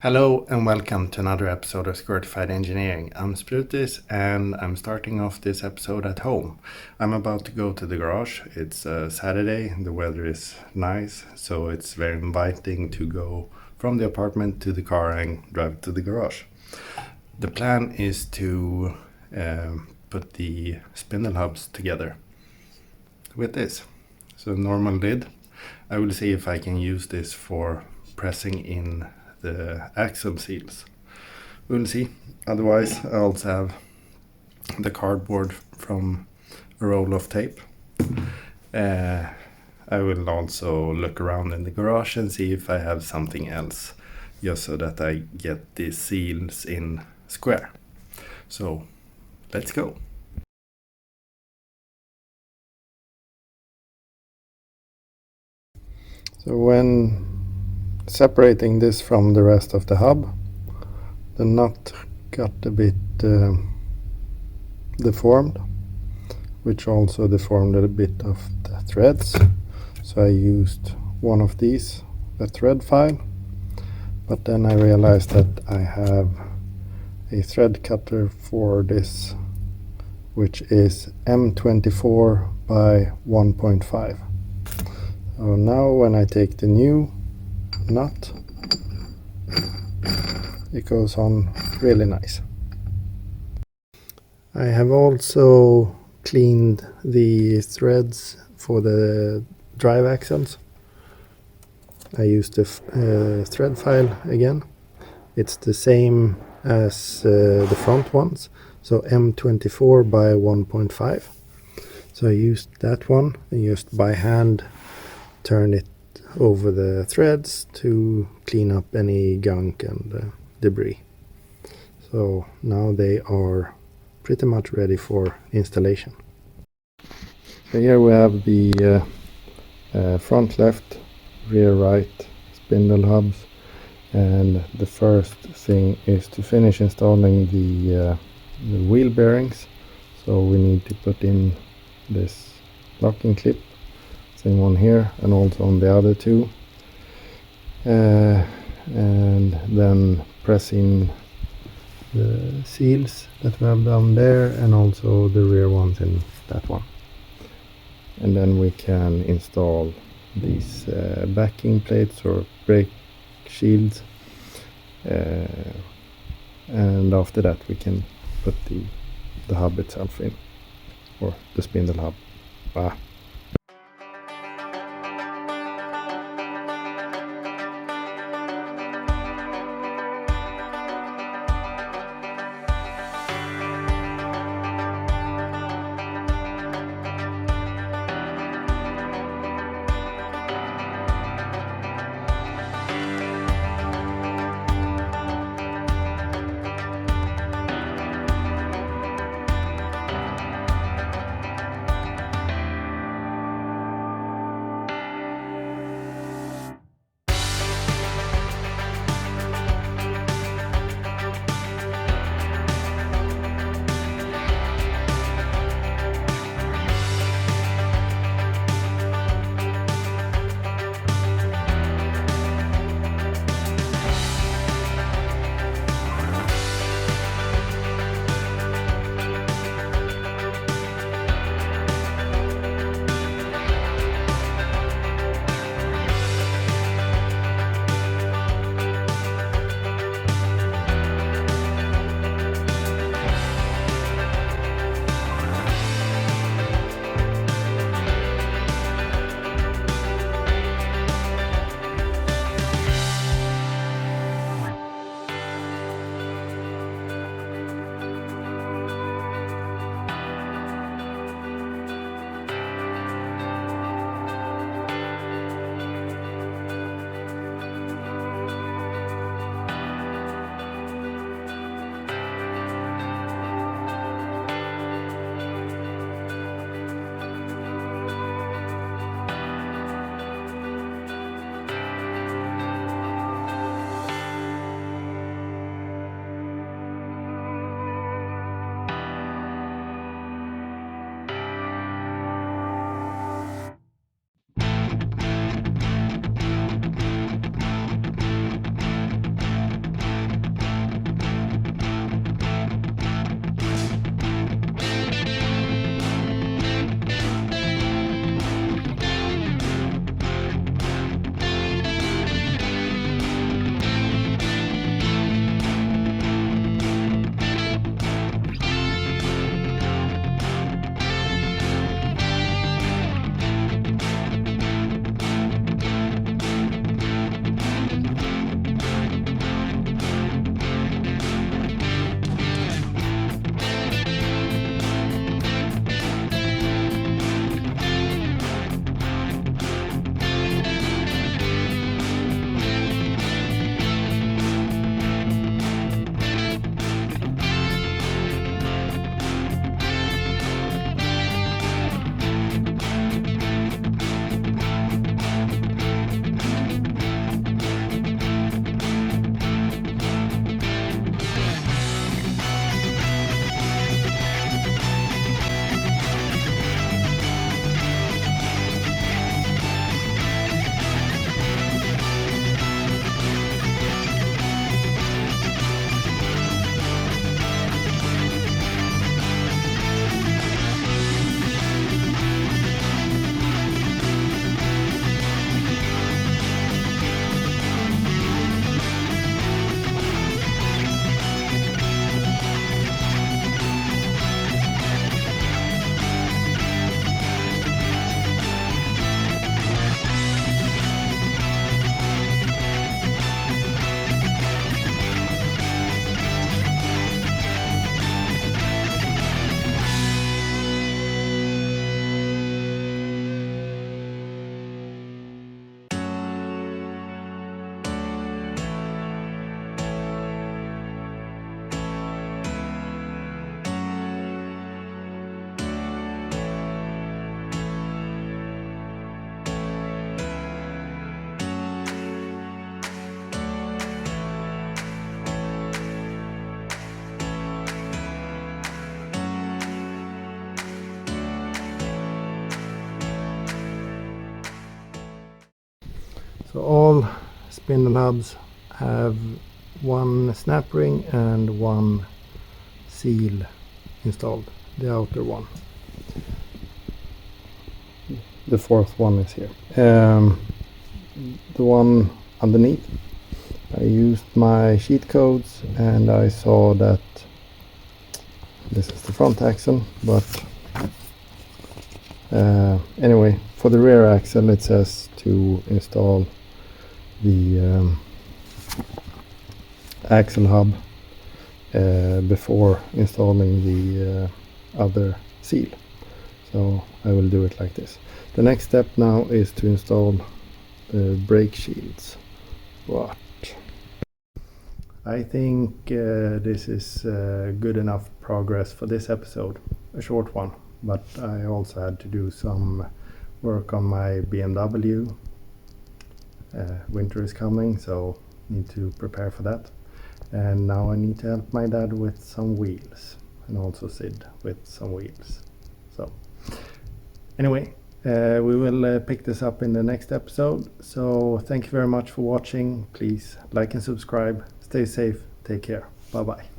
Hello and welcome to another episode of Squirtified Engineering. I'm Sprutis and I'm starting off this episode at home. I'm about to go to the garage. It's Saturday, the weather is nice, so it's very inviting to go from the apartment to the car and drive to the garage. The plan is to put the spindle hubs together with this. So normal lid. I will see if I can use this for pressing in the axle seals. We'll see. Otherwise, I also have the cardboard from a roll of tape. I will also look around in the garage and see if I have something else, just so that I get the seals in square. So let's go. So when separating this from the rest of the hub, the nut got a bit deformed, which also deformed a bit of the threads. So I used one of these, a thread file, but then I realized that I have a thread cutter for this, which is M24 by 1.5. So now when I take the new nut, it goes on really nice. I have also cleaned the threads for the drive axles. I used the thread file again. It's the same as the front ones, so M24 by 1.5. So I used that one and just by hand turn it over the threads to clean up any gunk and debris. So now they are pretty much ready for installation. So here we have the front left, rear right spindle hubs, and the first thing is to finish installing the wheel bearings. So we need to put in this locking clip, same one here and also on the other two, and then press in the seals that we have done there and also the rear ones in that one, and then we can install these backing plates or brake shields, and after that we can put the hub itself in, or the spindle hub. So all spindle hubs have one snap ring and one seal installed, the outer one. The fourth one is here. The one underneath, I used my sheet codes and I saw that this is the front axle, but anyway, for the rear axle it says to install the axle hub before installing the other seal. So I will do it like this. The next step now is to install the brake shields. What? I think this is good enough progress for this episode. A short one, but I also had to do some work on my BMW. Winter is coming, so need to prepare for that. And now I need to help my dad with some wheels, and also Sid with some wheels. So anyway, we will pick this up in the next episode. So thank you very much for watching. Please like and subscribe. Stay safe. Take care. Bye bye.